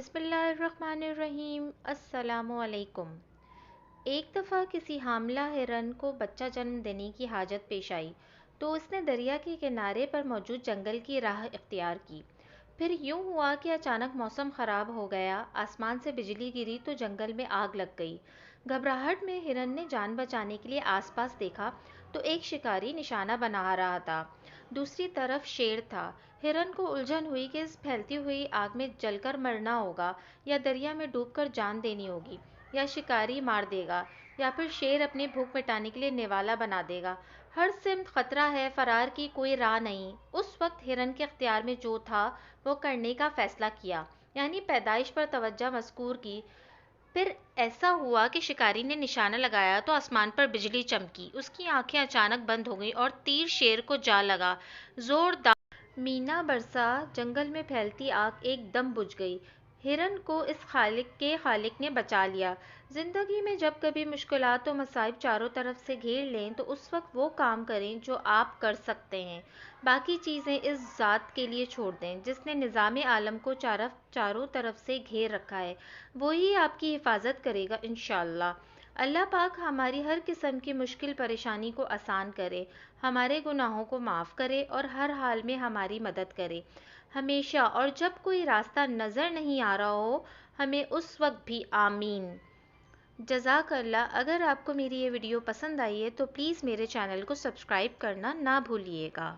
بسم اللہ الرحمن الرحیم۔ السلام علیکم۔ ایک دفعہ کسی حاملہ ہرن کو بچہ جنم دینے کی حاجت پیش آئی تو اس نے دریا کے کنارے پر موجود جنگل کی راہ اختیار کی۔ پھر یوں ہوا کہ اچانک موسم خراب ہو گیا، آسمان سے بجلی گری تو جنگل میں آگ لگ گئی۔ گھبراہٹ میں ہرن نے جان بچانے کے لیے آس پاس دیکھا تو ایک شکاری نشانہ بنا رہا تھا۔ دوسری طرف شیر تھا۔ ہرن کو الجھن ہوئی کہ اس پھیلتی ہوئی آگ میں جل کر مرنا ہوگا، یا دریا میں ڈوب کر جان دینی ہوگی، یا شکاری مار دے گا، یا پھر شیر اپنی بھوک مٹانے کے لیے نوالا بنا دے گا۔ ہر سمت خطرہ ہے، فرار کی کوئی راہ نہیں۔ اس وقت ہرن کے اختیار میں جو تھا وہ کرنے کا فیصلہ کیا، یعنی پیدائش پر توجہ مذکور کی۔ پھر ایسا ہوا کہ شکاری نے نشانہ لگایا تو آسمان پر بجلی چمکی، اس کی آنکھیں اچانک بند ہو گئیں اور تیر شیر کو جا لگا۔ زوردار مینا برسا، جنگل میں پھیلتی آگ ایک دم بجھ گئی۔ ہرن کو اس خالق نے بچا لیا۔ زندگی میں جب کبھی مشکلات و مصائب چاروں طرف سے گھیر لیں تو اس وقت وہ کام کریں جو آپ کر سکتے ہیں، باقی چیزیں اس ذات کے لیے چھوڑ دیں جس نے نظام عالم کو چاروں طرف سے گھیر رکھا ہے۔ وہی آپ کی حفاظت کرے گا انشاءاللہ۔ اللہ پاک ہماری ہر قسم کی مشکل پریشانی کو آسان کرے، ہمارے گناہوں کو معاف کرے اور ہر حال میں ہماری مدد کرے ہمیشہ، اور جب کوئی راستہ نظر نہیں آ رہا ہو ہمیں اس وقت بھی آمین۔ جزاک اللہ۔ اگر آپ کو میری یہ ویڈیو پسند آئی ہے تو پلیز میرے چینل کو سبسکرائب کرنا نہ بھولیے گا۔